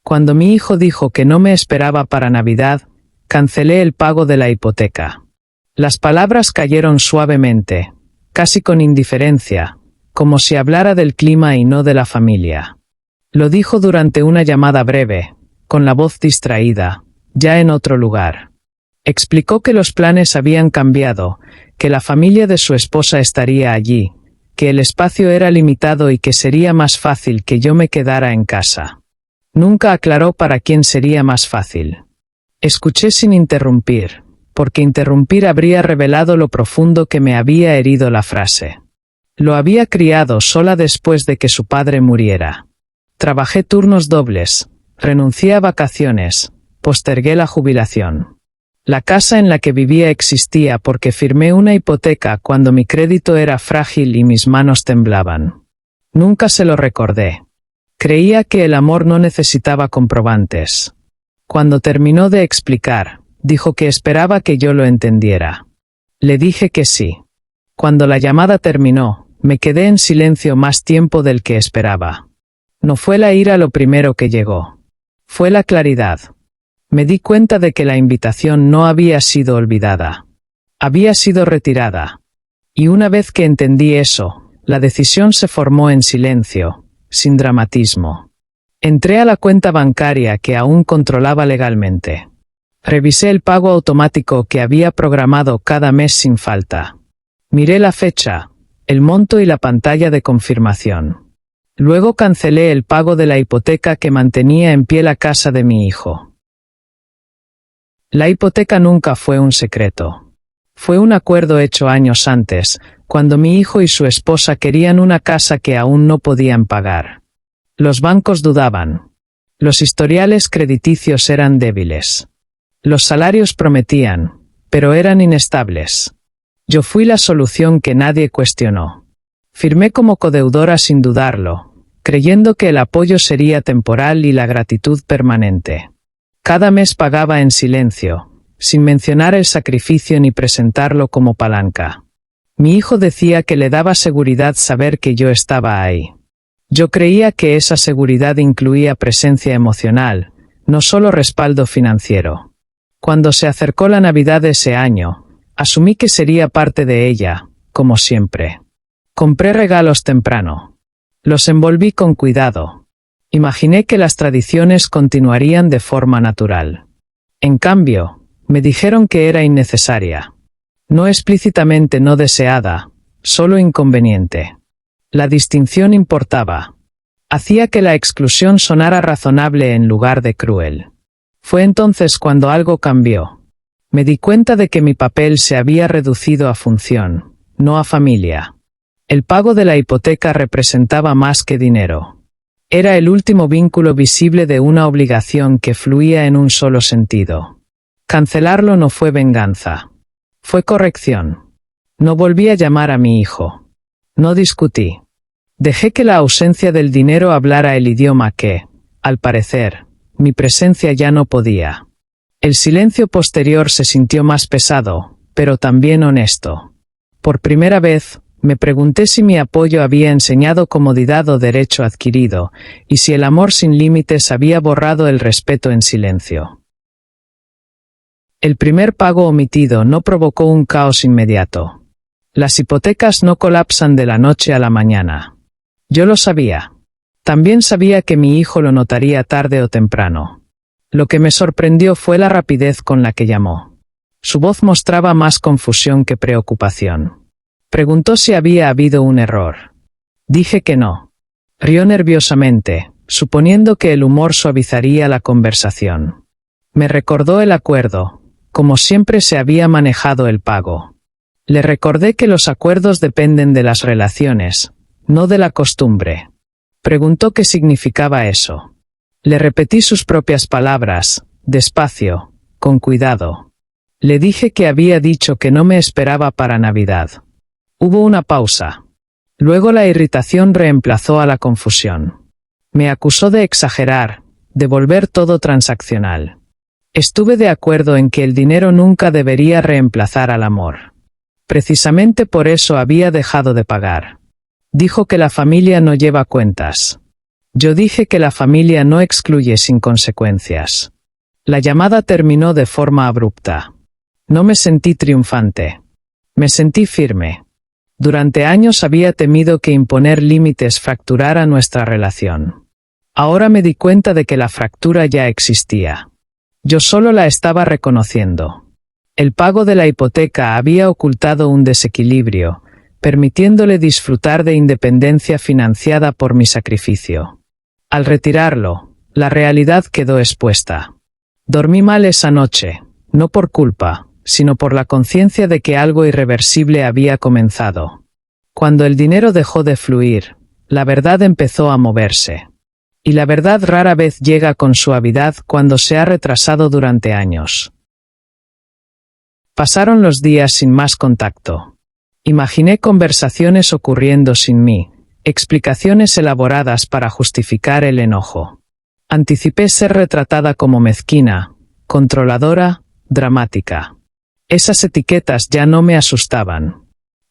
Cuando mi hijo dijo que no me esperaba para Navidad, cancelé el pago de la hipoteca. Las palabras cayeron suavemente, casi con indiferencia, como si hablara del clima y no de la familia. Lo dijo durante una llamada breve, con la voz distraída, ya en otro lugar. Explicó que los planes habían cambiado, que la familia de su esposa estaría allí, que el espacio era limitado y que sería más fácil que yo me quedara en casa. Nunca aclaró para quién sería más fácil. Escuché sin interrumpir, porque interrumpir habría revelado lo profundo que me había herido la frase. Lo había criado sola después de que su padre muriera. Trabajé turnos dobles, renuncié a vacaciones, postergué la jubilación. La casa en la que vivía existía porque firmé una hipoteca cuando mi crédito era frágil y mis manos temblaban. Nunca se lo recordé. Creía que el amor no necesitaba comprobantes. Cuando terminó de explicar, dijo que esperaba que yo lo entendiera. Le dije que sí. Cuando la llamada terminó, me quedé en silencio más tiempo del que esperaba. No fue la ira lo primero que llegó. Fue la claridad. Me di cuenta de que la invitación no había sido olvidada. Había sido retirada. Y una vez que entendí eso, la decisión se formó en silencio, sin dramatismo. Entré a la cuenta bancaria que aún controlaba legalmente. Revisé el pago automático que había programado cada mes sin falta. Miré la fecha, el monto y la pantalla de confirmación. Luego cancelé el pago de la hipoteca que mantenía en pie la casa de mi hijo. La hipoteca nunca fue un secreto. Fue un acuerdo hecho años antes, cuando mi hijo y su esposa querían una casa que aún no podían pagar. Los bancos dudaban. Los historiales crediticios eran débiles. Los salarios prometían, pero eran inestables. Yo fui la solución que nadie cuestionó. Firmé como codeudora sin dudarlo, creyendo que el apoyo sería temporal y la gratitud permanente. Cada mes pagaba en silencio, sin mencionar el sacrificio ni presentarlo como palanca. Mi hijo decía que le daba seguridad saber que yo estaba ahí. Yo creía que esa seguridad incluía presencia emocional, no solo respaldo financiero. Cuando se acercó la Navidad de ese año, asumí que sería parte de ella, como siempre. Compré regalos temprano. Los envolví con cuidado. Imaginé que las tradiciones continuarían de forma natural. En cambio, me dijeron que era innecesaria. No explícitamente no deseada, solo inconveniente. La distinción importaba. Hacía que la exclusión sonara razonable en lugar de cruel. Fue entonces cuando algo cambió. Me di cuenta de que mi papel se había reducido a función, no a familia. El pago de la hipoteca representaba más que dinero. Era el último vínculo visible de una obligación que fluía en un solo sentido. Cancelarlo no fue venganza. Fue corrección. No volví a llamar a mi hijo. No discutí. Dejé que la ausencia del dinero hablara el idioma que, al parecer, mi presencia ya no podía. El silencio posterior se sintió más pesado, pero también honesto. Por primera vez, me pregunté si mi apoyo había enseñado comodidad o derecho adquirido, y si el amor sin límites había borrado el respeto en silencio. El primer pago omitido no provocó un caos inmediato. Las hipotecas no colapsan de la noche a la mañana. Yo lo sabía. También sabía que mi hijo lo notaría tarde o temprano. Lo que me sorprendió fue la rapidez con la que llamó. Su voz mostraba más confusión que preocupación. Preguntó si había habido un error. Dije que no. Rió nerviosamente, suponiendo que el humor suavizaría la conversación. Me recordó el acuerdo, como siempre se había manejado el pago. Le recordé que los acuerdos dependen de las relaciones, no de la costumbre. Preguntó qué significaba eso. Le repetí sus propias palabras, despacio, con cuidado. Le dije que había dicho que no me esperaba para Navidad. Hubo una pausa. Luego la irritación reemplazó a la confusión. Me acusó de exagerar, de volver todo transaccional. Estuve de acuerdo en que el dinero nunca debería reemplazar al amor. Precisamente por eso había dejado de pagar. Dijo que la familia no lleva cuentas. Yo dije que la familia no excluye sin consecuencias. La llamada terminó de forma abrupta. No me sentí triunfante. Me sentí firme. Durante años había temido que imponer límites fracturara nuestra relación. Ahora me di cuenta de que la fractura ya existía. Yo solo la estaba reconociendo. El pago de la hipoteca había ocultado un desequilibrio, permitiéndole disfrutar de independencia financiada por mi sacrificio. Al retirarlo, la realidad quedó expuesta. Dormí mal esa noche, no por culpa, sino por la conciencia de que algo irreversible había comenzado. Cuando el dinero dejó de fluir, la verdad empezó a moverse. Y la verdad rara vez llega con suavidad cuando se ha retrasado durante años. Pasaron los días sin más contacto. Imaginé conversaciones ocurriendo sin mí, explicaciones elaboradas para justificar el enojo. Anticipé ser retratada como mezquina, controladora, dramática. Esas etiquetas ya no me asustaban.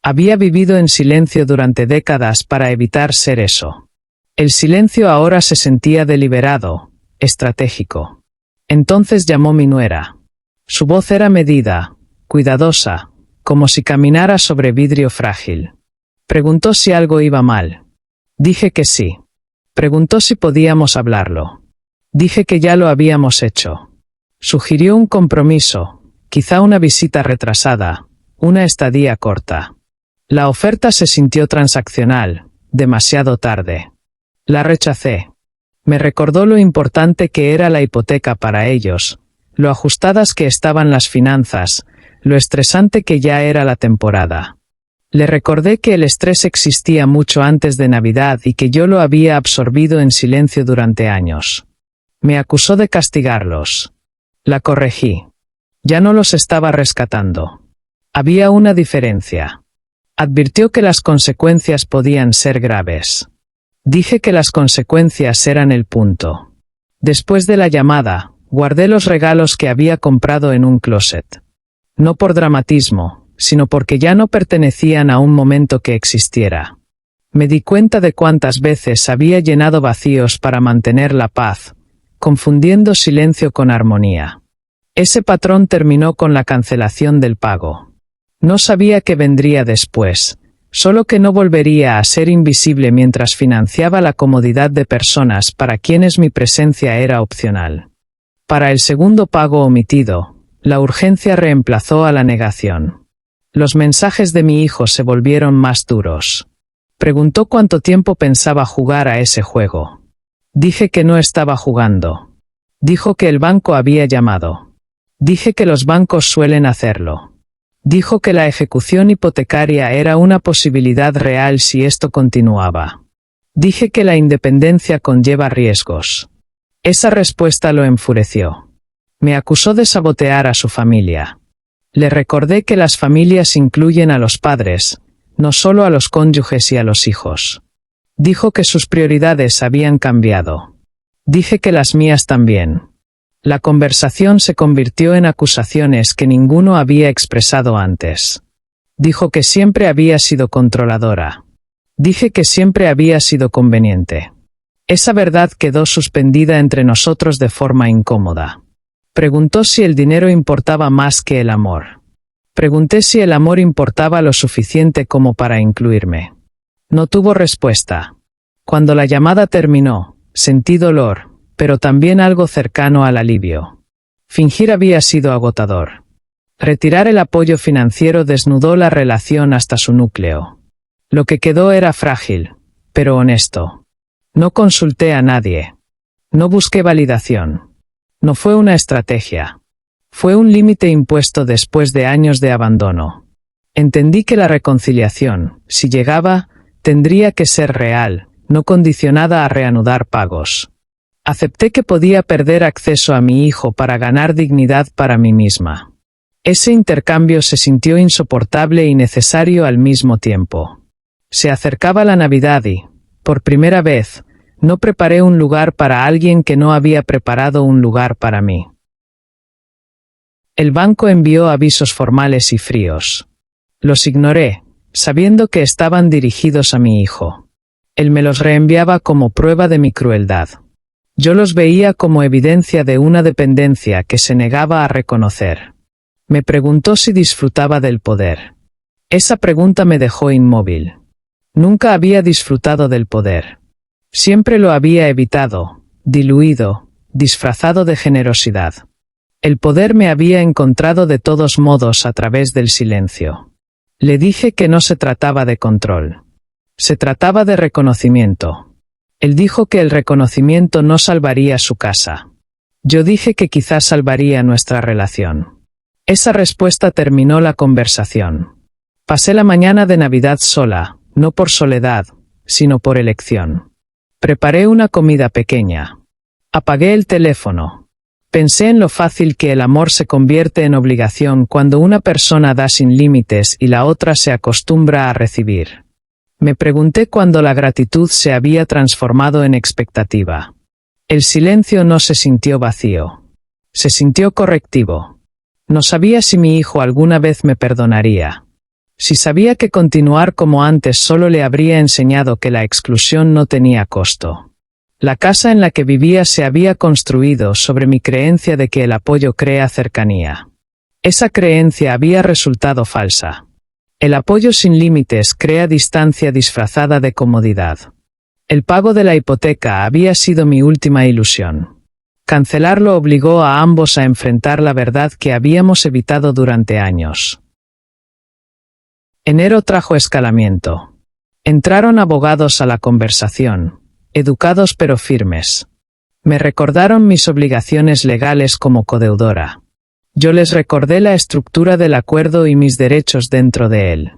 Había vivido en silencio durante décadas para evitar ser eso. El silencio ahora se sentía deliberado, estratégico. Entonces llamó mi nuera. Su voz era medida, cuidadosa, como si caminara sobre vidrio frágil. Preguntó si algo iba mal. Dije que sí. Preguntó si podíamos hablarlo. Dije que ya lo habíamos hecho. Sugirió un compromiso, quizá una visita retrasada, una estadía corta. La oferta se sintió transaccional, demasiado tarde. La rechacé. Me recordó lo importante que era la hipoteca para ellos, lo ajustadas que estaban las finanzas, lo estresante que ya era la temporada. Le recordé que el estrés existía mucho antes de Navidad y que yo lo había absorbido en silencio durante años. Me acusó de castigarlos. La corregí. Ya no los estaba rescatando. Había una diferencia. Advirtió que las consecuencias podían ser graves. Dije que las consecuencias eran el punto. Después de la llamada, guardé los regalos que había comprado en un closet. No por dramatismo, sino porque ya no pertenecían a un momento que existiera. Me di cuenta de cuántas veces había llenado vacíos para mantener la paz, confundiendo silencio con armonía. Ese patrón terminó con la cancelación del pago. No sabía qué vendría después, solo que no volvería a ser invisible mientras financiaba la comodidad de personas para quienes mi presencia era opcional. Para el segundo pago omitido, la urgencia reemplazó a la negación. Los mensajes de mi hijo se volvieron más duros. Preguntó cuánto tiempo pensaba jugar a ese juego. Dije que no estaba jugando. Dijo que el banco había llamado. Dije que los bancos suelen hacerlo. Dijo que la ejecución hipotecaria era una posibilidad real si esto continuaba. Dije que la independencia conlleva riesgos. Esa respuesta lo enfureció. Me acusó de sabotear a su familia. Le recordé que las familias incluyen a los padres, no solo a los cónyuges y a los hijos. Dijo que sus prioridades habían cambiado. Dije que las mías también. La conversación se convirtió en acusaciones que ninguno había expresado antes. Dijo que siempre había sido controladora. Dije que siempre había sido conveniente. Esa verdad quedó suspendida entre nosotros de forma incómoda. Preguntó si el dinero importaba más que el amor. Pregunté si el amor importaba lo suficiente como para incluirme. No tuvo respuesta. Cuando la llamada terminó, sentí dolor, pero también algo cercano al alivio. Fingir había sido agotador. Retirar el apoyo financiero desnudó la relación hasta su núcleo. Lo que quedó era frágil, pero honesto. No consulté a nadie. No busqué validación. No fue una estrategia. Fue un límite impuesto después de años de abandono. Entendí que la reconciliación, si llegaba, tendría que ser real, no condicionada a reanudar pagos. Acepté que podía perder acceso a mi hijo para ganar dignidad para mí misma. Ese intercambio se sintió insoportable y necesario al mismo tiempo. Se acercaba la Navidad y, por primera vez, no preparé un lugar para alguien que no había preparado un lugar para mí. El banco envió avisos formales y fríos. Los ignoré, sabiendo que estaban dirigidos a mi hijo. Él me los reenviaba como prueba de mi crueldad. Yo los veía como evidencia de una dependencia que se negaba a reconocer. Me preguntó si disfrutaba del poder. Esa pregunta me dejó inmóvil. Nunca había disfrutado del poder. Siempre lo había evitado, diluido, disfrazado de generosidad. El poder me había encontrado de todos modos a través del silencio. Le dije que no se trataba de control. Se trataba de reconocimiento. Él dijo que el reconocimiento no salvaría su casa. Yo dije que quizás salvaría nuestra relación. Esa respuesta terminó la conversación. Pasé la mañana de Navidad sola, no por soledad, sino por elección. Preparé una comida pequeña. Apagué el teléfono. Pensé en lo fácil que el amor se convierte en obligación cuando una persona da sin límites y la otra se acostumbra a recibir. Me pregunté cuándo la gratitud se había transformado en expectativa. El silencio no se sintió vacío. Se sintió correctivo. No sabía si mi hijo alguna vez me perdonaría. Si sabía que continuar como antes solo le habría enseñado que la exclusión no tenía costo. La casa en la que vivía se había construido sobre mi creencia de que el apoyo crea cercanía. Esa creencia había resultado falsa. El apoyo sin límites crea distancia disfrazada de comodidad. El pago de la hipoteca había sido mi última ilusión. Cancelarlo obligó a ambos a enfrentar la verdad que habíamos evitado durante años. Enero trajo escalamiento. Entraron abogados a la conversación, educados pero firmes. Me recordaron mis obligaciones legales como codeudora. Yo les recordé la estructura del acuerdo y mis derechos dentro de él.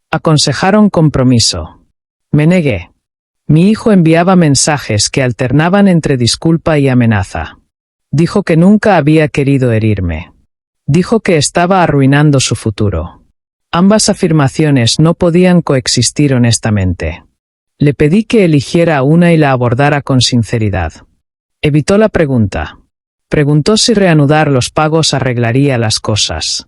Aconsejaron compromiso. Me negué. Mi hijo enviaba mensajes que alternaban entre disculpa y amenaza. Dijo que nunca había querido herirme. Dijo que estaba arruinando su futuro. Ambas afirmaciones no podían coexistir honestamente. Le pedí que eligiera una y la abordara con sinceridad. Evitó la pregunta. Preguntó si reanudar los pagos arreglaría las cosas.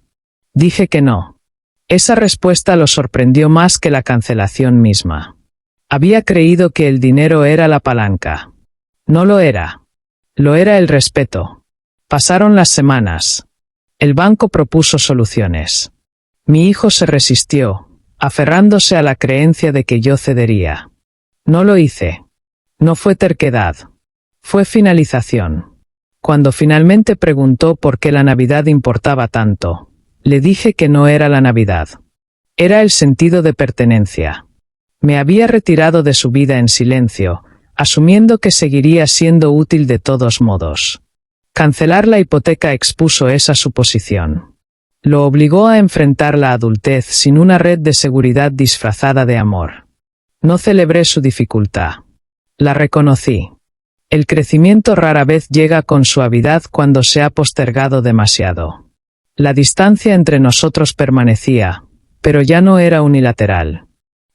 Dije que no. Esa respuesta lo sorprendió más que la cancelación misma. Había creído que el dinero era la palanca. No lo era. Lo era el respeto. Pasaron las semanas. El banco propuso soluciones. Mi hijo se resistió, aferrándose a la creencia de que yo cedería. No lo hice. No fue terquedad. Fue finalización. Cuando finalmente preguntó por qué la Navidad importaba tanto, le dije que no era la Navidad. Era el sentido de pertenencia. Me había retirado de su vida en silencio, asumiendo que seguiría siendo útil de todos modos. Cancelar la hipoteca expuso esa suposición. Lo obligó a enfrentar la adultez sin una red de seguridad disfrazada de amor. No celebré su dificultad. La reconocí. El crecimiento rara vez llega con suavidad cuando se ha postergado demasiado. La distancia entre nosotros permanecía, pero ya no era unilateral.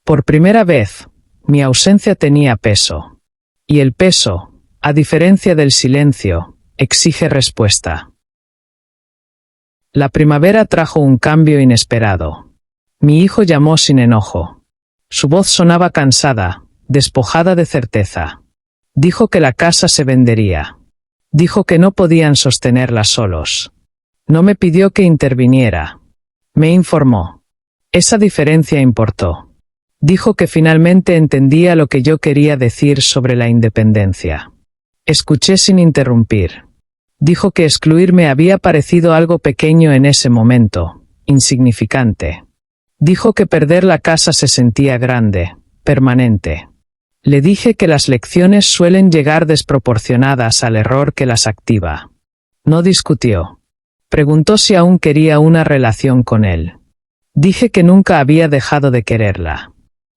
Por primera vez, mi ausencia tenía peso. Y el peso, a diferencia del silencio, exige respuesta. La primavera trajo un cambio inesperado. Mi hijo llamó sin enojo. Su voz sonaba cansada, despojada de certeza. Dijo que la casa se vendería. Dijo que no podían sostenerla solos. No me pidió que interviniera. Me informó. Esa diferencia importó. Dijo que finalmente entendía lo que yo quería decir sobre la independencia. Escuché sin interrumpir. Dijo que excluirme había parecido algo pequeño en ese momento, insignificante. Dijo que perder la casa se sentía grande, permanente. Le dije que las lecciones suelen llegar desproporcionadas al error que las activa. No discutió. Preguntó si aún quería una relación con él. Dije que nunca había dejado de quererla.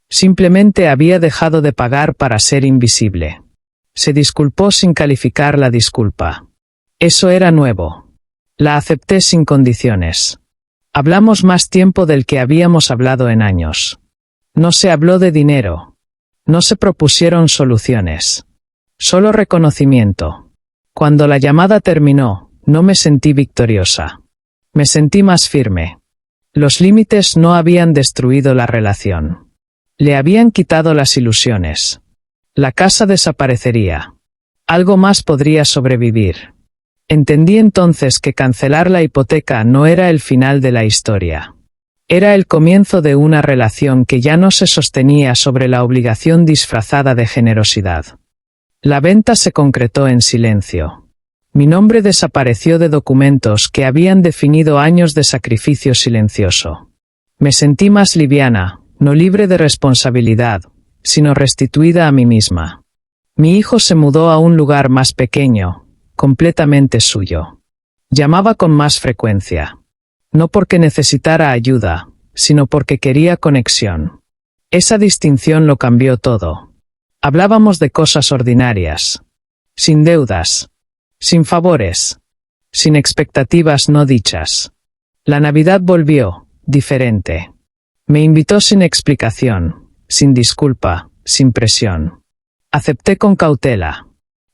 Simplemente había dejado de pagar para ser invisible. Se disculpó sin calificar la disculpa. Eso era nuevo. La acepté sin condiciones. Hablamos más tiempo del que habíamos hablado en años. No se habló de dinero. No se propusieron soluciones. Solo reconocimiento. Cuando la llamada terminó, no me sentí victoriosa. Me sentí más firme. Los límites no habían destruido la relación. Le habían quitado las ilusiones. La casa desaparecería. Algo más podría sobrevivir. Entendí entonces que cancelar la hipoteca no era el final de la historia. Era el comienzo de una relación que ya no se sostenía sobre la obligación disfrazada de generosidad. La venta se concretó en silencio. Mi nombre desapareció de documentos que habían definido años de sacrificio silencioso. Me sentí más liviana, no libre de responsabilidad, sino restituida a mí misma. Mi hijo se mudó a un lugar más pequeño, completamente suyo. Llamaba con más frecuencia. No porque necesitara ayuda, sino porque quería conexión. Esa distinción lo cambió todo. Hablábamos de cosas ordinarias. Sin deudas. Sin favores. Sin expectativas no dichas. La Navidad volvió, diferente. Me invitó sin explicación, sin disculpa, sin presión. Acepté con cautela.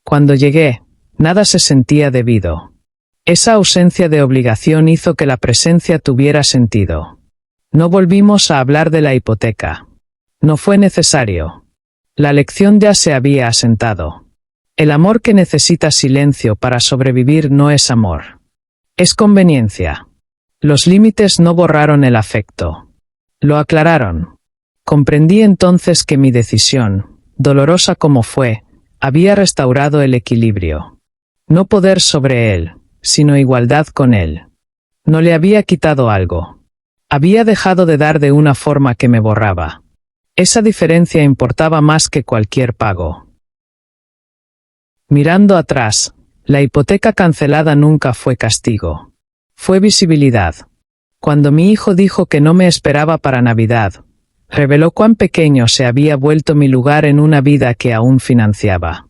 Cuando llegué, nada se sentía debido. Esa ausencia de obligación hizo que la presencia tuviera sentido. No volvimos a hablar de la hipoteca. No fue necesario. La lección ya se había asentado. El amor que necesita silencio para sobrevivir no es amor. Es conveniencia. Los límites no borraron el afecto. Lo aclararon. Comprendí entonces que mi decisión, dolorosa como fue, había restaurado el equilibrio. No poder sobre él, sino igualdad con él. No le había quitado algo. Había dejado de dar de una forma que me borraba. Esa diferencia importaba más que cualquier pago. Mirando atrás, la hipoteca cancelada nunca fue castigo. Fue visibilidad. Cuando mi hijo dijo que no me esperaba para Navidad, reveló cuán pequeño se había vuelto mi lugar en una vida que aún financiaba.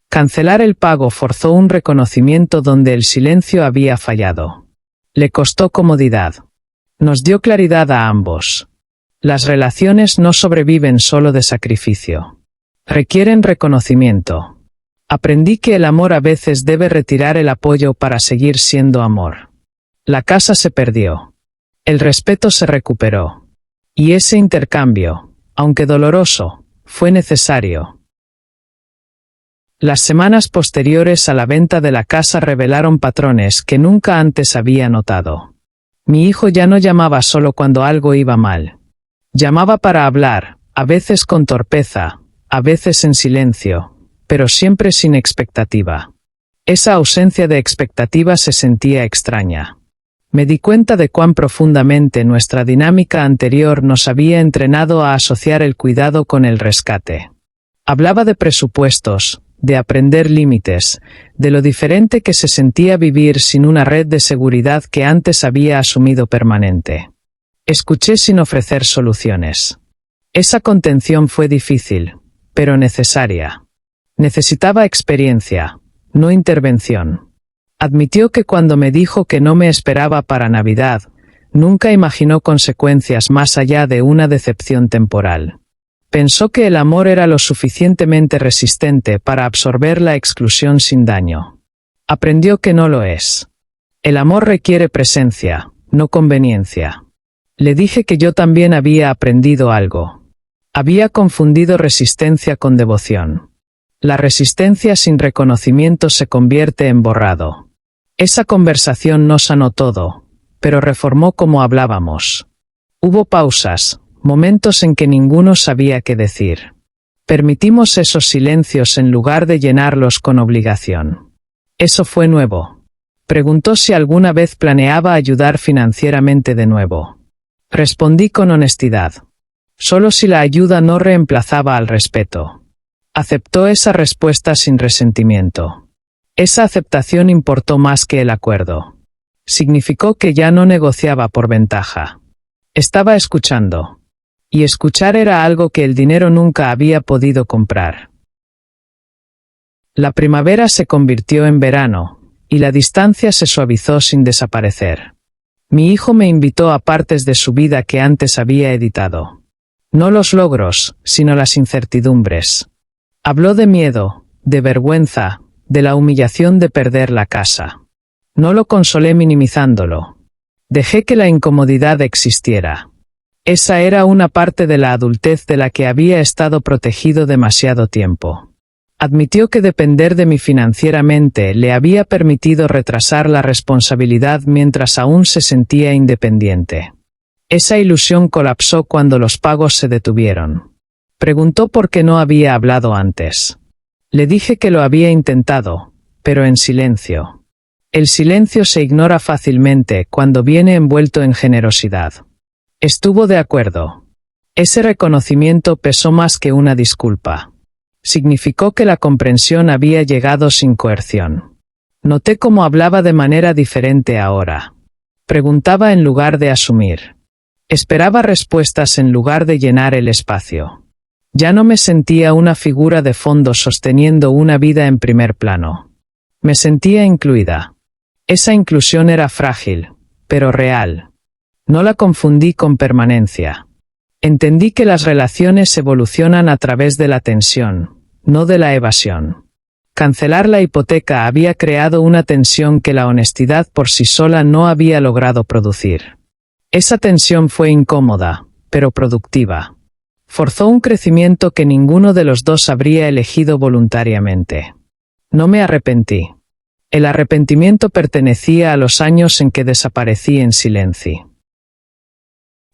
Cancelar el pago forzó un reconocimiento donde el silencio había fallado. Le costó comodidad. Nos dio claridad a ambos. Las relaciones no sobreviven solo de sacrificio. Requieren reconocimiento. Aprendí que el amor a veces debe retirar el apoyo para seguir siendo amor. La casa se perdió. El respeto se recuperó. Y ese intercambio, aunque doloroso, fue necesario. Las semanas posteriores a la venta de la casa revelaron patrones que nunca antes había notado. Mi hijo ya no llamaba solo cuando algo iba mal. Llamaba para hablar, a veces con torpeza, a veces en silencio, pero siempre sin expectativa. Esa ausencia de expectativa se sentía extraña. Me di cuenta de cuán profundamente nuestra dinámica anterior nos había entrenado a asociar el cuidado con el rescate. Hablaba de presupuestos, de aprender límites, de lo diferente que se sentía vivir sin una red de seguridad que antes había asumido permanente. Escuché sin ofrecer soluciones. Esa contención fue difícil, pero necesaria. Necesitaba experiencia, no intervención. Admitió que cuando me dijo que no me esperaba para Navidad, nunca imaginó consecuencias más allá de una decepción temporal. Pensó que el amor era lo suficientemente resistente para absorber la exclusión sin daño. Aprendió que no lo es. El amor requiere presencia, no conveniencia. Le dije que yo también había aprendido algo. Había confundido resistencia con devoción. La resistencia sin reconocimiento se convierte en borrado. Esa conversación no sanó todo, pero reformó cómo hablábamos. Hubo pausas, momentos en que ninguno sabía qué decir. Permitimos esos silencios en lugar de llenarlos con obligación. Eso fue nuevo. Preguntó si alguna vez planeaba ayudar financieramente de nuevo. Respondí con honestidad. Solo si la ayuda no reemplazaba al respeto. Aceptó esa respuesta sin resentimiento. Esa aceptación importó más que el acuerdo. Significó que ya no negociaba por ventaja. Estaba escuchando. Y escuchar era algo que el dinero nunca había podido comprar. La primavera se convirtió en verano, y la distancia se suavizó sin desaparecer. Mi hijo me invitó a partes de su vida que antes había evitado. No los logros, sino las incertidumbres. Habló de miedo, de vergüenza, de la humillación de perder la casa. No lo consolé minimizándolo. Dejé que la incomodidad existiera. Esa era una parte de la adultez de la que había estado protegido demasiado tiempo. Admitió que depender de mí financieramente le había permitido retrasar la responsabilidad mientras aún se sentía independiente. Esa ilusión colapsó cuando los pagos se detuvieron. Preguntó por qué no había hablado antes. Le dije que lo había intentado, pero en silencio. El silencio se ignora fácilmente cuando viene envuelto en generosidad. Estuvo de acuerdo. Ese reconocimiento pesó más que una disculpa. Significó que la comprensión había llegado sin coerción. Noté cómo hablaba de manera diferente ahora. Preguntaba en lugar de asumir. Esperaba respuestas en lugar de llenar el espacio. Ya no me sentía una figura de fondo sosteniendo una vida en primer plano. Me sentía incluida. Esa inclusión era frágil, pero real. No la confundí con permanencia. Entendí que las relaciones evolucionan a través de la tensión, no de la evasión. Cancelar la hipoteca había creado una tensión que la honestidad por sí sola no había logrado producir. Esa tensión fue incómoda, pero productiva. Forzó un crecimiento que ninguno de los dos habría elegido voluntariamente. No me arrepentí. El arrepentimiento pertenecía a los años en que desaparecí en silencio.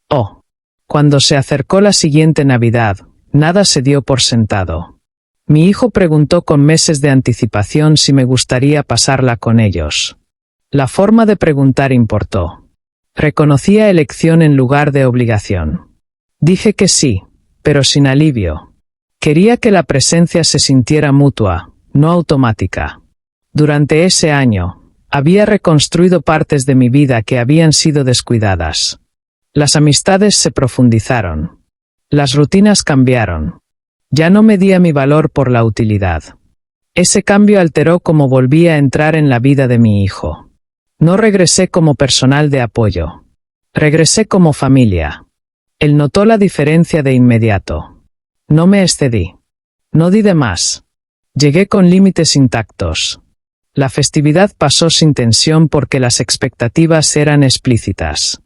Oh. Cuando se acercó la siguiente Navidad, nada se dio por sentado. Mi hijo preguntó con meses de anticipación si me gustaría pasarla con ellos. La forma de preguntar importó. Reconocía elección en lugar de obligación. Dije que sí, pero sin alivio. Quería que la presencia se sintiera mutua, no automática. Durante ese año, había reconstruido partes de mi vida que habían sido descuidadas. Las amistades se profundizaron. Las rutinas cambiaron. Ya no medía mi valor por la utilidad. Ese cambio alteró cómo volvía a entrar en la vida de mi hijo. No regresé como personal de apoyo. Regresé como familia. Él notó la diferencia de inmediato. No me excedí. No di de más. Llegué con límites intactos. La festividad pasó sin tensión porque las expectativas eran explícitas.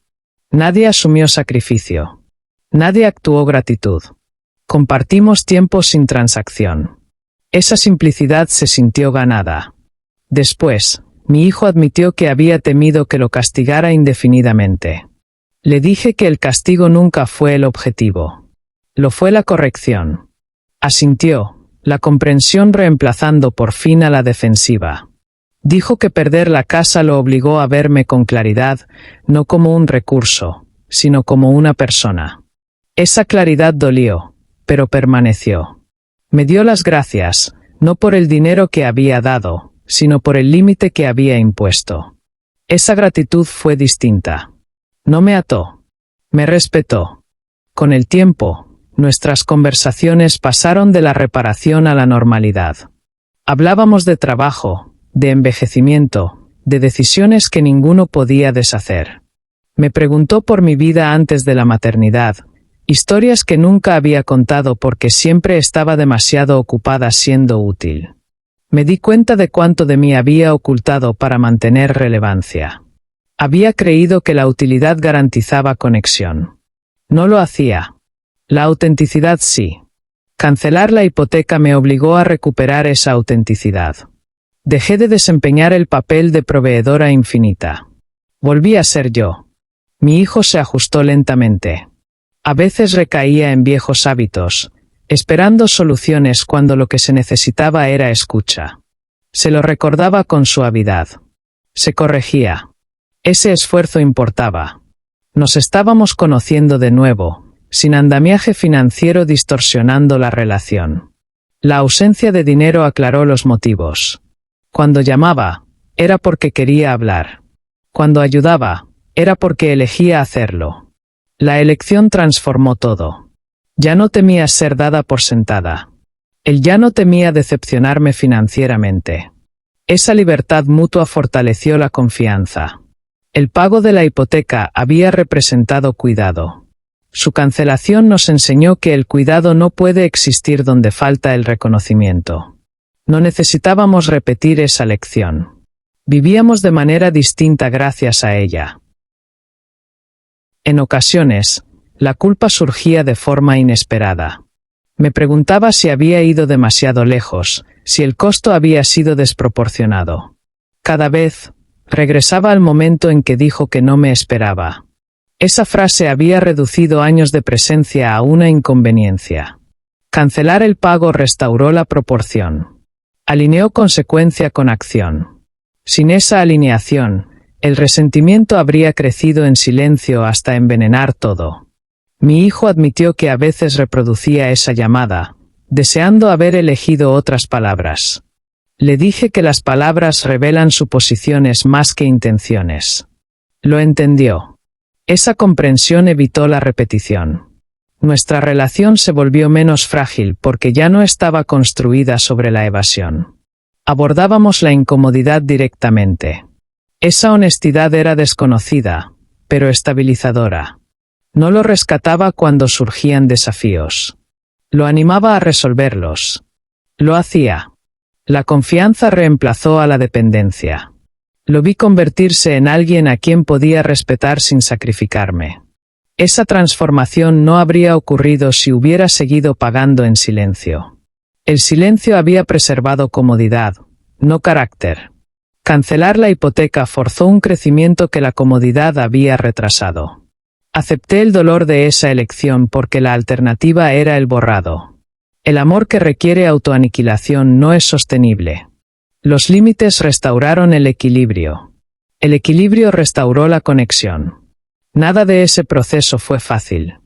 Nadie asumió sacrificio. Nadie actuó gratitud. Compartimos tiempo sin transacción. Esa simplicidad se sintió ganada. Después, mi hijo admitió que había temido que lo castigara indefinidamente. Le dije que el castigo nunca fue el objetivo. Lo fue la corrección. Asintió, la comprensión reemplazando por fin a la defensiva. Dijo que perder la casa lo obligó a verme con claridad, no como un recurso, sino como una persona. Esa claridad dolió, pero permaneció. Me dio las gracias, no por el dinero que había dado, sino por el límite que había impuesto. Esa gratitud fue distinta. No me ató. Me respetó. Con el tiempo, nuestras conversaciones pasaron de la reparación a la normalidad. Hablábamos de trabajo, de envejecimiento, de decisiones que ninguno podía deshacer. Me preguntó por mi vida antes de la maternidad, historias que nunca había contado porque siempre estaba demasiado ocupada siendo útil. Me di cuenta de cuánto de mí había ocultado para mantener relevancia. Había creído que la utilidad garantizaba conexión. No lo hacía. La autenticidad sí. Cancelar la hipoteca me obligó a recuperar esa autenticidad. Dejé de desempeñar el papel de proveedora infinita. Volví a ser yo. Mi hijo se ajustó lentamente. A veces recaía en viejos hábitos, esperando soluciones cuando lo que se necesitaba era escucha. Se lo recordaba con suavidad. Se corregía. Ese esfuerzo importaba. Nos estábamos conociendo de nuevo, sin andamiaje financiero distorsionando la relación. La ausencia de dinero aclaró los motivos. Cuando llamaba, era porque quería hablar. Cuando ayudaba, era porque elegía hacerlo. La elección transformó todo. Ya no temía ser dada por sentada. Él ya no temía decepcionarme financieramente. Esa libertad mutua fortaleció la confianza. El pago de la hipoteca había representado cuidado. Su cancelación nos enseñó que el cuidado no puede existir donde falta el reconocimiento. No necesitábamos repetir esa lección. Vivíamos de manera distinta gracias a ella. En ocasiones, La culpa surgía de forma inesperada. Me preguntaba si había ido demasiado lejos, si el costo había sido desproporcionado. Cada vez, regresaba al momento en que dijo que no me esperaba. Esa frase había reducido años de presencia a una inconveniencia. Cancelar el pago restauró la proporción. Alineó consecuencia con acción. Sin esa alineación, el resentimiento habría crecido en silencio hasta envenenar todo. Mi hijo admitió que a veces reproducía esa llamada, deseando haber elegido otras palabras. Le dije que las palabras revelan suposiciones más que intenciones. Lo entendió. Esa comprensión evitó la repetición. Nuestra relación se volvió menos frágil porque ya no estaba construida sobre la evasión. Abordábamos la incomodidad directamente. Esa honestidad era desconocida, pero estabilizadora. No lo rescataba cuando surgían desafíos. Lo animaba a resolverlos. Lo hacía. La confianza reemplazó a la dependencia. Lo vi convertirse en alguien a quien podía respetar sin sacrificarme. Esa transformación no habría ocurrido si hubiera seguido pagando en silencio. El silencio había preservado comodidad, no carácter. Cancelar la hipoteca forzó un crecimiento que la comodidad había retrasado. Acepté el dolor de esa elección porque la alternativa era el borrado. El amor que requiere autoaniquilación no es sostenible. Los límites restauraron el equilibrio. El equilibrio restauró la conexión. Nada de ese proceso fue fácil.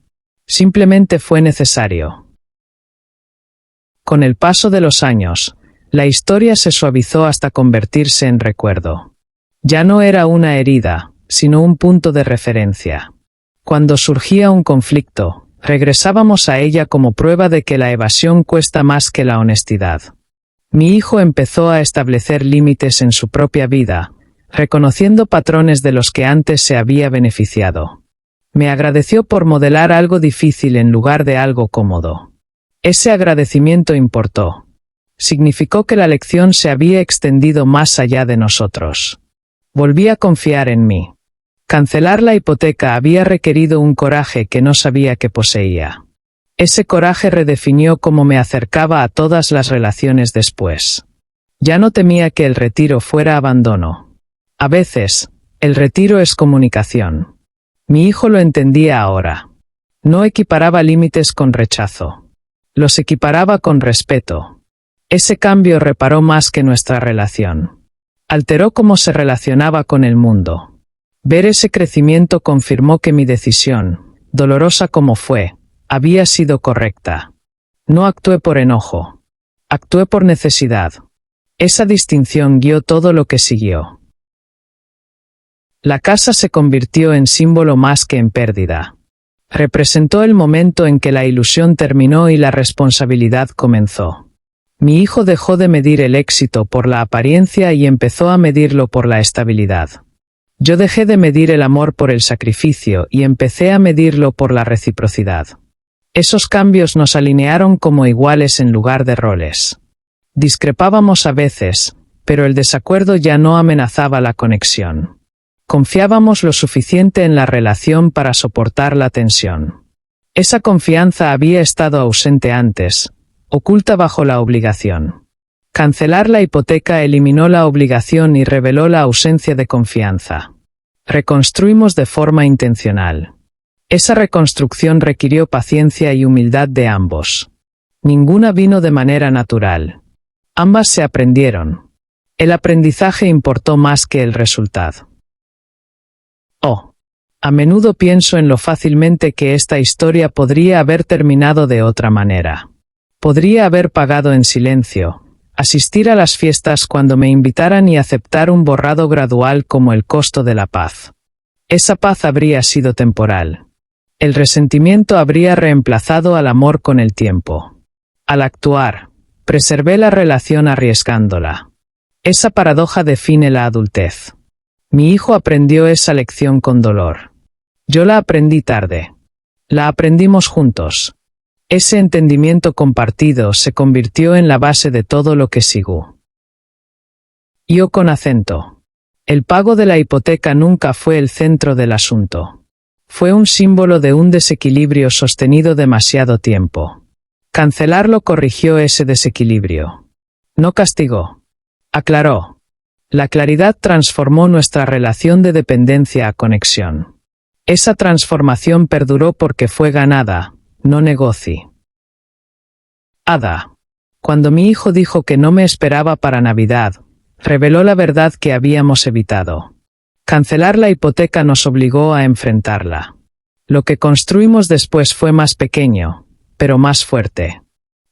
Simplemente fue necesario. Con el paso de los años, la historia se suavizó hasta convertirse en recuerdo. Ya no era una herida, sino un punto de referencia. Cuando surgía un conflicto, regresábamos a ella como prueba de que la evasión cuesta más que la honestidad. Mi hijo empezó a establecer límites en su propia vida, reconociendo patrones de los que antes se había beneficiado. Me agradeció por modelar algo difícil en lugar de algo cómodo. Ese agradecimiento importó. Significó que la lección se había extendido más allá de nosotros. Volví a confiar en mí. Cancelar la hipoteca había requerido un coraje que no sabía que poseía. Ese coraje redefinió cómo me acercaba a todas las relaciones después. Ya no temía que el retiro fuera abandono. A veces, el retiro es comunicación. Mi hijo lo entendía ahora. No equiparaba límites con rechazo. Los equiparaba con respeto. Ese cambio reparó más que nuestra relación. Alteró cómo se relacionaba con el mundo. Ver ese crecimiento confirmó que mi decisión, dolorosa como fue, había sido correcta. No actué por enojo. Actué por necesidad. Esa distinción guió todo lo que siguió. La casa se convirtió en símbolo más que en pérdida. Representó el momento en que la ilusión terminó y la responsabilidad comenzó. Mi hijo dejó de medir el éxito por la apariencia y empezó a medirlo por la estabilidad. Yo dejé de medir el amor por el sacrificio y empecé a medirlo por la reciprocidad. Esos cambios nos alinearon como iguales en lugar de roles. Discrepábamos a veces, pero el desacuerdo ya no amenazaba la conexión. Confiábamos lo suficiente en la relación para soportar la tensión. Esa confianza había estado ausente antes, oculta bajo la obligación. Cancelar la hipoteca eliminó la obligación y reveló la ausencia de confianza. Reconstruimos de forma intencional. Esa reconstrucción requirió paciencia y humildad de ambos. Ninguna vino de manera natural. Ambas se aprendieron. El aprendizaje importó más que el resultado. A menudo pienso en lo fácilmente que esta historia podría haber terminado de otra manera. Podría haber pagado en silencio, asistir a las fiestas cuando me invitaran y aceptar un borrado gradual como el costo de la paz. Esa paz habría sido temporal. El resentimiento habría reemplazado al amor con el tiempo. Al actuar, preservé la relación arriesgándola. Esa paradoja define la adultez. Mi hijo aprendió esa lección con dolor. Yo la aprendí tarde. La aprendimos juntos. Ese entendimiento compartido se convirtió en la base de todo lo que sigo. Yo con acento. El pago de la hipoteca nunca fue el centro del asunto. Fue un símbolo de un desequilibrio sostenido demasiado tiempo. Cancelarlo corrigió ese desequilibrio. No castigó. Aclaró. La claridad transformó nuestra relación de dependencia a conexión. Esa transformación perduró porque fue ganada, no negocio. Ada. Cuando mi hijo dijo que no me esperaba para Navidad, reveló la verdad que habíamos evitado. Cancelar la hipoteca nos obligó a enfrentarla. Lo que construimos después fue más pequeño, pero más fuerte.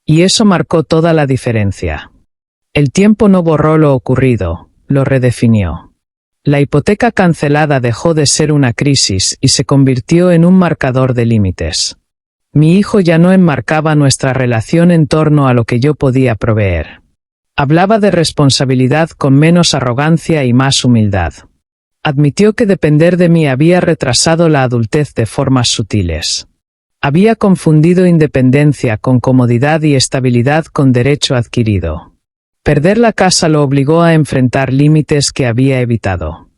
Y eso marcó toda la diferencia. El tiempo no borró lo ocurrido, lo redefinió. La hipoteca cancelada dejó de ser una crisis y se convirtió en un marcador de límites. Mi hijo ya no enmarcaba nuestra relación en torno a lo que yo podía proveer. Hablaba de responsabilidad con menos arrogancia y más humildad. Admitió que depender de mí había retrasado la adultez de formas sutiles. Había confundido independencia con comodidad y estabilidad con derecho adquirido. Perder la casa lo obligó a enfrentar límites que había evitado.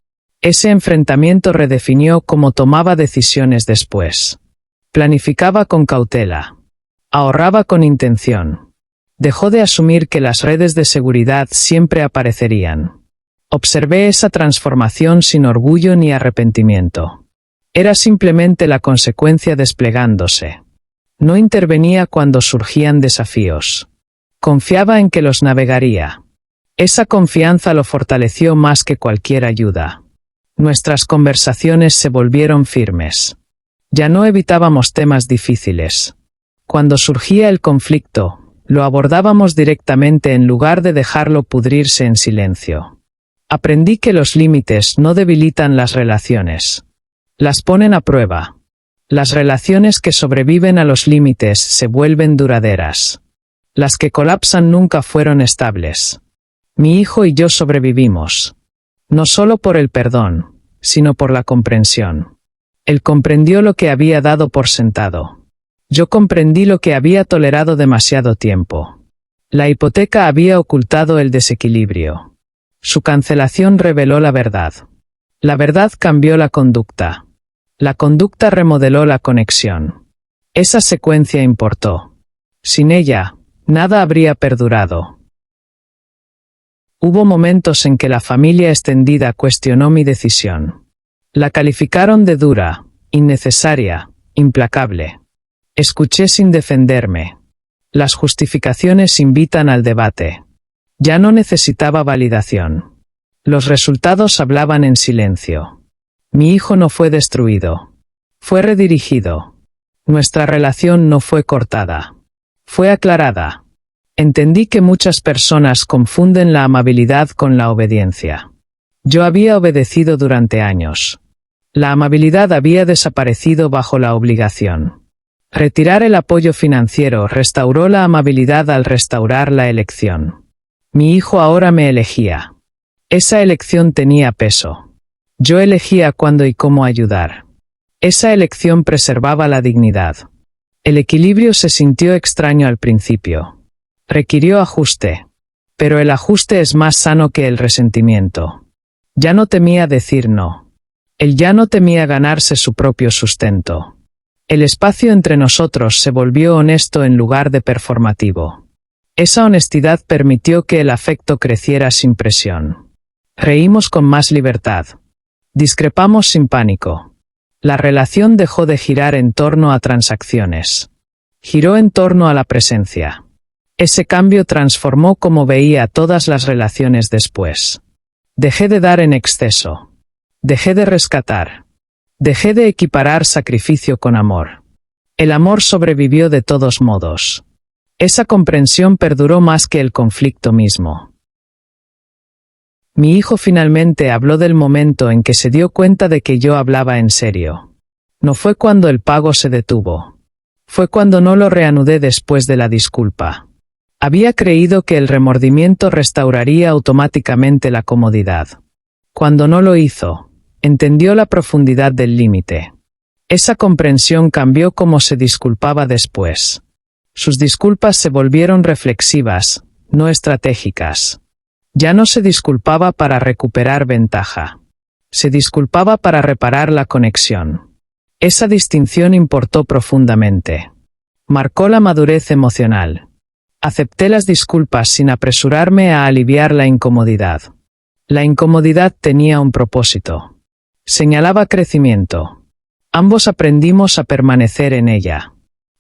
Ese enfrentamiento redefinió cómo tomaba decisiones después. Planificaba con cautela. Ahorraba con intención. Dejó de asumir que las redes de seguridad siempre aparecerían. Observé esa transformación sin orgullo ni arrepentimiento. Era simplemente la consecuencia desplegándose. No intervenía cuando surgían desafíos. Confiaba en que los navegaría. Esa confianza lo fortaleció más que cualquier ayuda. Nuestras conversaciones se volvieron firmes. Ya no evitábamos temas difíciles. Cuando surgía el conflicto, lo abordábamos directamente en lugar de dejarlo pudrirse en silencio. Aprendí que los límites no debilitan las relaciones. Las ponen a prueba. Las relaciones que sobreviven a los límites se vuelven duraderas. Las que colapsan nunca fueron estables. Mi hijo y yo sobrevivimos. No solo por el perdón, sino por la comprensión. Él comprendió lo que había dado por sentado. Yo comprendí lo que había tolerado demasiado tiempo. La hipoteca había ocultado el desequilibrio. Su cancelación reveló la verdad. La verdad cambió la conducta. La conducta remodeló la conexión. Esa secuencia importó. Sin ella, nada habría perdurado. Hubo momentos en que la familia extendida cuestionó mi decisión. La calificaron de dura, innecesaria, implacable. Escuché sin defenderme. Las justificaciones invitan al debate. Ya no necesitaba validación. Los resultados hablaban en silencio. Mi hijo no fue destruido. Fue redirigido. Nuestra relación no fue cortada. Fue aclarada. Entendí que muchas personas confunden la amabilidad con la obediencia. Yo había obedecido durante años. La amabilidad había desaparecido bajo la obligación. Retirar el apoyo financiero restauró la amabilidad al restaurar la elección. Mi hijo ahora me elegía. Esa elección tenía peso. Yo elegía cuándo y cómo ayudar. Esa elección preservaba la dignidad. El equilibrio se sintió extraño al principio. Requirió ajuste. Pero el ajuste es más sano que el resentimiento. Ya no temía decir no. Él ya no temía ganarse su propio sustento. El espacio entre nosotros se volvió honesto en lugar de performativo. Esa honestidad permitió que el afecto creciera sin presión. Reímos con más libertad. Discrepamos sin pánico. La relación dejó de girar en torno a transacciones. Giró en torno a la presencia. Ese cambio transformó cómo veía todas las relaciones después. Dejé de dar en exceso. Dejé de rescatar. Dejé de equiparar sacrificio con amor. El amor sobrevivió de todos modos. Esa comprensión perduró más que el conflicto mismo. Mi hijo finalmente habló del momento en que se dio cuenta de que yo hablaba en serio. No fue cuando el pago se detuvo. Fue cuando no lo reanudé después de la disculpa. Había creído que el remordimiento restauraría automáticamente la comodidad. Cuando no lo hizo, entendió la profundidad del límite. Esa comprensión cambió cómo se disculpaba después. Sus disculpas se volvieron reflexivas, no estratégicas. Ya no se disculpaba para recuperar ventaja. Se disculpaba para reparar la conexión. Esa distinción importó profundamente. Marcó la madurez emocional. Acepté las disculpas sin apresurarme a aliviar la incomodidad. La incomodidad tenía un propósito. Señalaba crecimiento. Ambos aprendimos a permanecer en ella.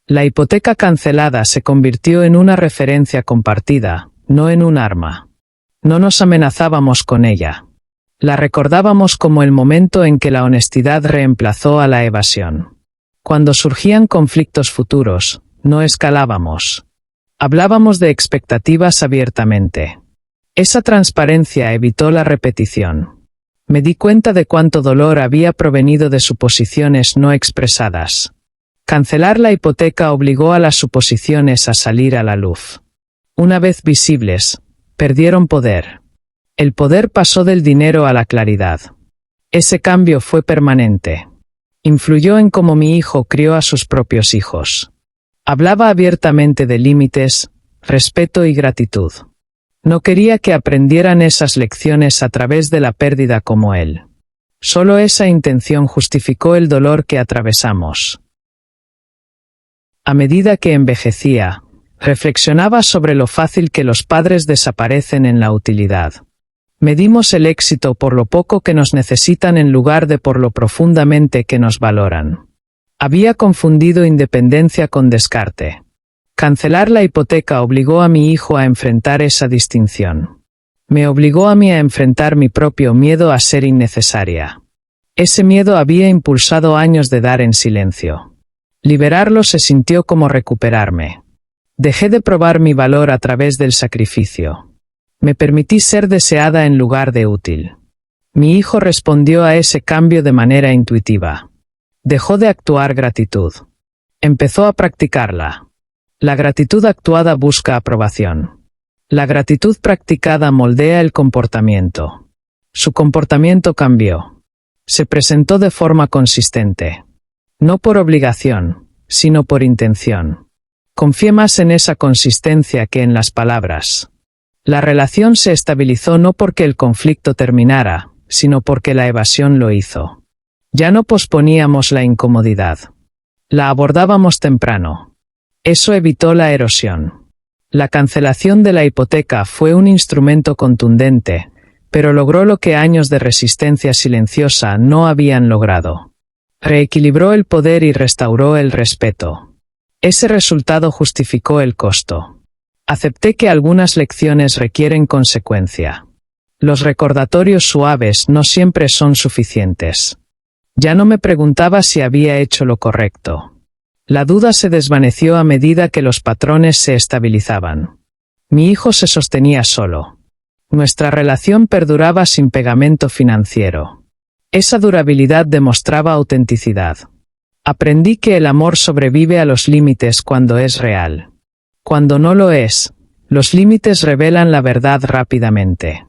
La hipoteca cancelada se convirtió en una referencia compartida, no en un arma. No nos amenazábamos con ella. La recordábamos como el momento en que la honestidad reemplazó a la evasión. Cuando surgían conflictos futuros, no escalábamos. Hablábamos de expectativas abiertamente. Esa transparencia evitó la repetición. Me di cuenta de cuánto dolor había provenido de suposiciones no expresadas. Cancelar la hipoteca obligó a las suposiciones a salir a la luz. Una vez visibles, perdieron poder. El poder pasó del dinero a la claridad. Ese cambio fue permanente. Influyó en cómo mi hijo crió a sus propios hijos. Hablaba abiertamente de límites, respeto y gratitud. No quería que aprendieran esas lecciones a través de la pérdida como él. Solo esa intención justificó el dolor que atravesamos. A medida que envejecía, reflexionaba sobre lo fácil que los padres desaparecen en la utilidad. Medimos el éxito por lo poco que nos necesitan en lugar de por lo profundamente que nos valoran. Había confundido independencia con descarte. Cancelar la hipoteca obligó a mi hijo a enfrentar esa distinción. Me obligó a mí a enfrentar mi propio miedo a ser innecesaria. Ese miedo había impulsado años de dar en silencio. Liberarlo se sintió como recuperarme. Dejé de probar mi valor a través del sacrificio. Me permití ser deseada en lugar de útil. Mi hijo respondió a ese cambio de manera intuitiva. Dejó de actuar gratitud. Empezó a practicarla. La gratitud actuada busca aprobación. La gratitud practicada moldea el comportamiento. Su comportamiento cambió. Se presentó de forma consistente. No por obligación, sino por intención. Confié más en esa consistencia que en las palabras. La relación se estabilizó no porque el conflicto terminara, sino porque la evasión lo hizo. Ya no posponíamos la incomodidad. La abordábamos temprano. Eso evitó la erosión. La cancelación de la hipoteca fue un instrumento contundente, pero logró lo que años de resistencia silenciosa no habían logrado. Reequilibró el poder y restauró el respeto. Ese resultado justificó el costo. Acepté que algunas lecciones requieren consecuencia. Los recordatorios suaves no siempre son suficientes. Ya no me preguntaba si había hecho lo correcto. La duda se desvaneció a medida que los patrones se estabilizaban. Mi hijo se sostenía solo. Nuestra relación perduraba sin pegamento financiero. Esa durabilidad demostraba autenticidad. Aprendí que el amor sobrevive a los límites cuando es real. Cuando no lo es, los límites revelan la verdad rápidamente.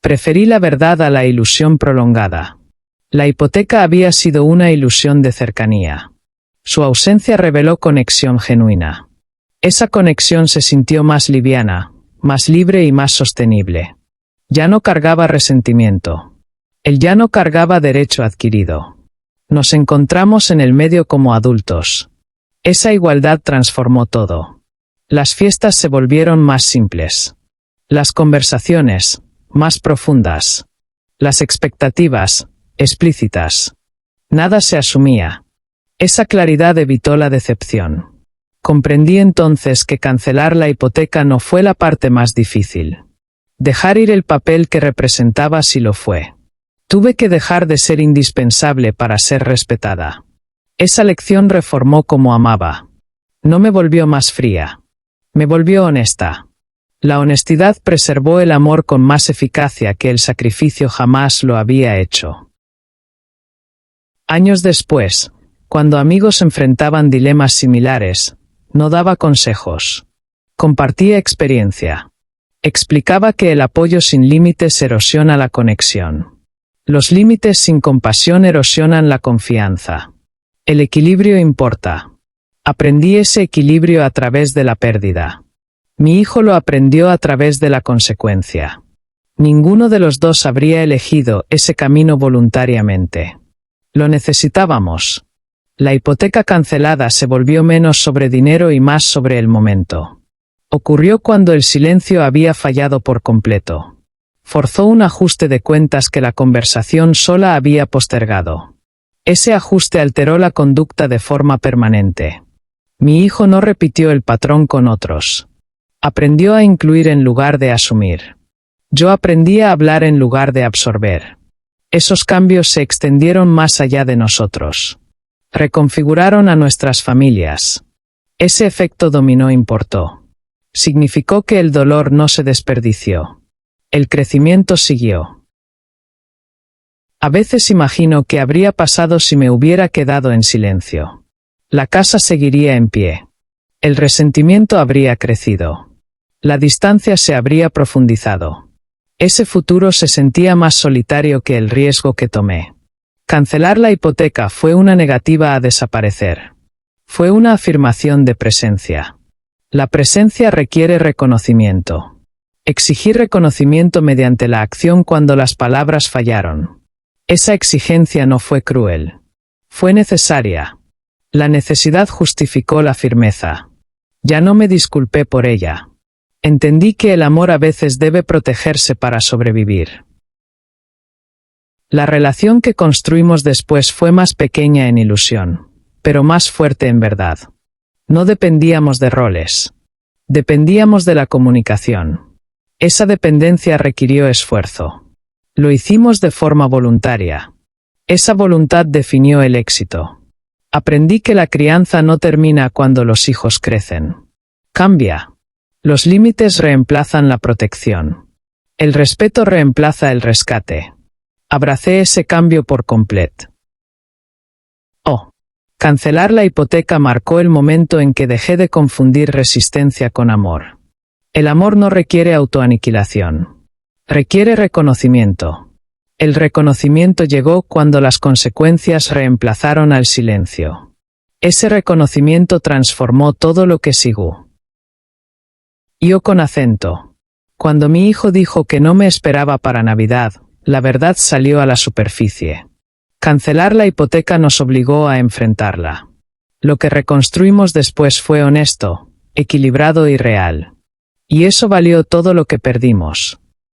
Preferí la verdad a la ilusión prolongada. La hipoteca había sido una ilusión de cercanía. Su ausencia reveló conexión genuina. Esa conexión se sintió más liviana, más libre y más sostenible. Ya no cargaba resentimiento. Él ya no cargaba derecho adquirido. Nos encontramos en el medio como adultos. Esa igualdad transformó todo. Las fiestas se volvieron más simples. Las conversaciones, más profundas. Las expectativas, explícitas. Nada se asumía. Esa claridad evitó la decepción. Comprendí entonces que cancelar la hipoteca no fue la parte más difícil. Dejar ir el papel que representaba sí lo fue. Tuve que dejar de ser indispensable para ser respetada. Esa lección reformó cómo amaba. No me volvió más fría. Me volvió honesta. La honestidad preservó el amor con más eficacia que el sacrificio jamás lo había hecho. Años después, cuando amigos enfrentaban dilemas similares, no daba consejos. Compartía experiencia. Explicaba que el apoyo sin límites erosiona la conexión. Los límites sin compasión erosionan la confianza. El equilibrio importa. Aprendí ese equilibrio a través de la pérdida. Mi hijo lo aprendió a través de la consecuencia. Ninguno de los dos habría elegido ese camino voluntariamente. Lo necesitábamos. La hipoteca cancelada se volvió menos sobre dinero y más sobre el momento. Ocurrió cuando el silencio había fallado por completo. Forzó un ajuste de cuentas que la conversación sola había postergado. Ese ajuste alteró la conducta de forma permanente. Mi hijo no repitió el patrón con otros. Aprendió a incluir en lugar de asumir. Yo aprendí a hablar en lugar de absorber. Esos cambios se extendieron más allá de nosotros. Reconfiguraron a nuestras familias. Ese efecto dominó importó. Significó que el dolor no se desperdició. El crecimiento siguió. A veces imagino qué habría pasado si me hubiera quedado en silencio. La casa seguiría en pie. El resentimiento habría crecido. La distancia se habría profundizado. Ese futuro se sentía más solitario que el riesgo que tomé. Cancelar la hipoteca fue una negativa a desaparecer. Fue una afirmación de presencia. La presencia requiere reconocimiento. Exigir reconocimiento mediante la acción cuando las palabras fallaron. Esa exigencia no fue cruel. Fue necesaria. La necesidad justificó la firmeza. Ya no me disculpé por ella. Entendí que el amor a veces debe protegerse para sobrevivir. La relación que construimos después fue más pequeña en ilusión, pero más fuerte en verdad. No dependíamos de roles. Dependíamos de la comunicación. Esa dependencia requirió esfuerzo. Lo hicimos de forma voluntaria. Esa voluntad definió el éxito. Aprendí que la crianza no termina cuando los hijos crecen. Cambia. Los límites reemplazan la protección. El respeto reemplaza el rescate. Abracé ese cambio por completo. Cancelar la hipoteca marcó el momento en que dejé de confundir resistencia con amor. El amor no requiere autoaniquilación. Requiere reconocimiento. El reconocimiento llegó cuando las consecuencias reemplazaron al silencio. Ese reconocimiento transformó todo lo que siguió. Yo con acento. Cuando mi hijo dijo que no me esperaba para Navidad, la verdad salió a la superficie. Cancelar la hipoteca nos obligó a enfrentarla. Lo que reconstruimos después fue honesto, equilibrado y real. Y eso valió todo lo que perdimos.